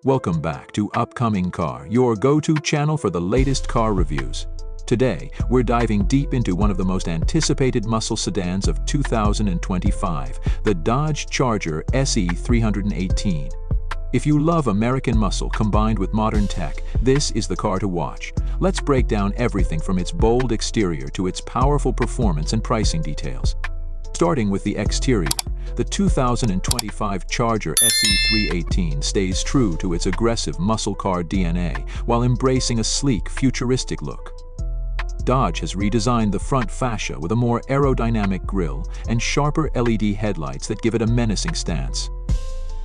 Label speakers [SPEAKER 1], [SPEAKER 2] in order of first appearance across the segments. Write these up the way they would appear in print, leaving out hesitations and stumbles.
[SPEAKER 1] Welcome back to Upcoming Car, your go-to channel for the latest car reviews. Today, we're diving deep into one of the most anticipated muscle sedans of 2025, the Dodge Charger SE 318. If you love American muscle combined with modern tech, this is the car to watch. Let's break down everything from its bold exterior to its powerful performance and pricing details. Starting with the exterior, the 2025 Charger SE 318 stays true to its aggressive muscle car DNA while embracing a sleek, futuristic look. Dodge has redesigned the front fascia with a more aerodynamic grille and sharper LED headlights that give it a menacing stance.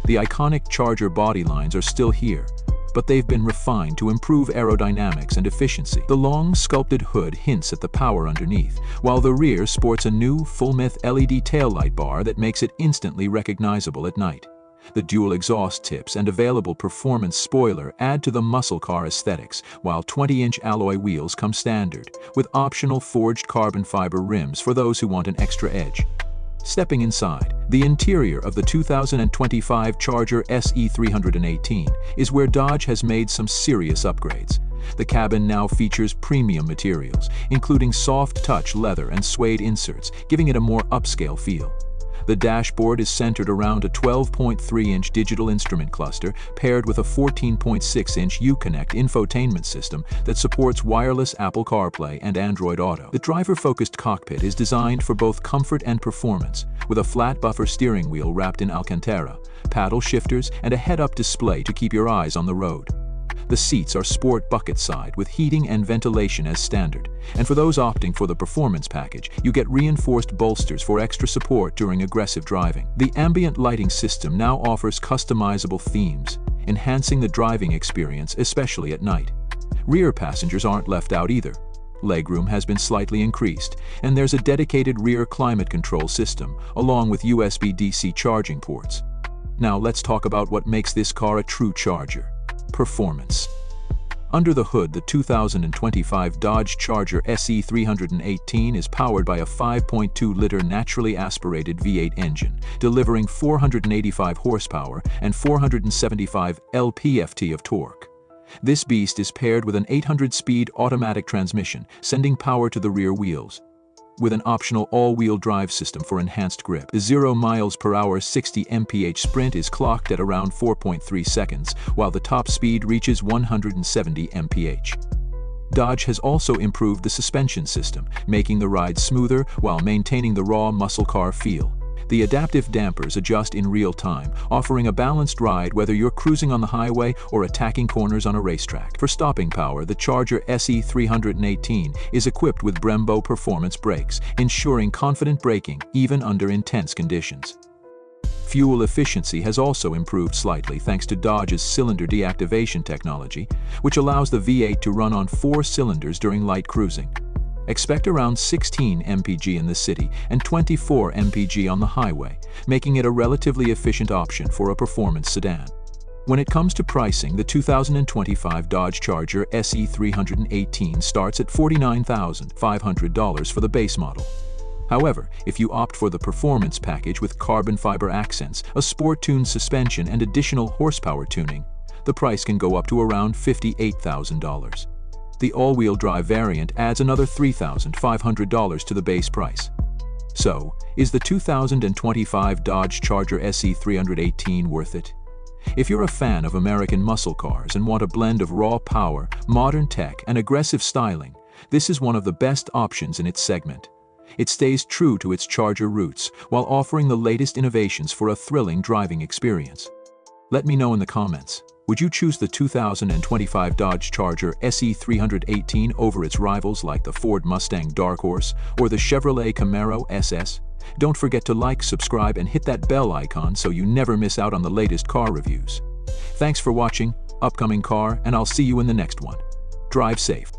[SPEAKER 1] The iconic Charger body lines are still here, but they've been refined to improve aerodynamics and efficiency. The long, sculpted hood hints at the power underneath, while the rear sports a new, full-width LED taillight bar that makes it instantly recognizable at night. The dual exhaust tips and available performance spoiler add to the muscle car aesthetics, while 20-inch alloy wheels come standard, with optional forged carbon fiber rims for those who want an extra edge. Stepping inside, the interior of the 2025 Charger SE 318 is where Dodge has made some serious upgrades. The cabin now features premium materials, including soft-touch leather and suede inserts, giving it a more upscale feel. The dashboard is centered around a 12.3-inch digital instrument cluster paired with a 14.6-inch Uconnect infotainment system that supports wireless Apple CarPlay and Android Auto. The driver-focused cockpit is designed for both comfort and performance, with a flat buffer steering wheel wrapped in Alcantara, paddle shifters, and a head-up display to keep your eyes on the road. The seats are sport bucket side with heating and ventilation as standard, and for those opting for the performance package, you get reinforced bolsters for extra support during aggressive driving. The ambient lighting system now offers customizable themes, enhancing the driving experience, especially at night. Rear passengers aren't left out either. Legroom has been slightly increased, and there's a dedicated rear climate control system, along with USB-DC charging ports. Now let's talk about what makes this car a true Charger. Performance. Under the hood, the 2025 Dodge Charger SE 318 is powered by a 5.2-liter naturally aspirated V8 engine, delivering 485 horsepower and 475 lp-ft of torque. This beast is paired with an 800-speed automatic transmission, sending power to the rear wheels. With an optional all-wheel drive system for enhanced grip, the 0 mph 60 mph sprint is clocked at around 4.3 seconds, while the top speed reaches 170 mph. Dodge has also improved the suspension system, making the ride smoother while maintaining the raw muscle car feel. The adaptive dampers adjust in real time, offering a balanced ride whether you're cruising on the highway or attacking corners on a racetrack. For stopping power, the Charger SE 318 is equipped with Brembo performance brakes, ensuring confident braking even under intense conditions. Fuel efficiency has also improved slightly thanks to Dodge's cylinder deactivation technology, which allows the V8 to run on 4 cylinders during light cruising. Expect around 16 mpg in the city and 24 mpg on the highway, making it a relatively efficient option for a performance sedan. When it comes to pricing, the 2025 Dodge Charger SE 318 starts at $49,500 for the base model. However, if you opt for the performance package with carbon fiber accents, a sport-tuned suspension, and additional horsepower tuning, the price can go up to around $58,000. The all-wheel drive variant adds another $3,500 to the base price. So, is the 2025 Dodge Charger SE 318 worth it? If you're a fan of American muscle cars and want a blend of raw power, modern tech, and aggressive styling, this is one of the best options in its segment. It stays true to its Charger roots while offering the latest innovations for a thrilling driving experience. Let me know in the comments. Would you choose the 2025 Dodge Charger SE 318 over its rivals like the Ford Mustang Dark Horse or the Chevrolet Camaro SS? Don't forget to like, subscribe, and hit that bell icon so you never miss out on the latest car reviews. Thanks for watching Upcoming Car, and I'll see you in the next one. Drive safe.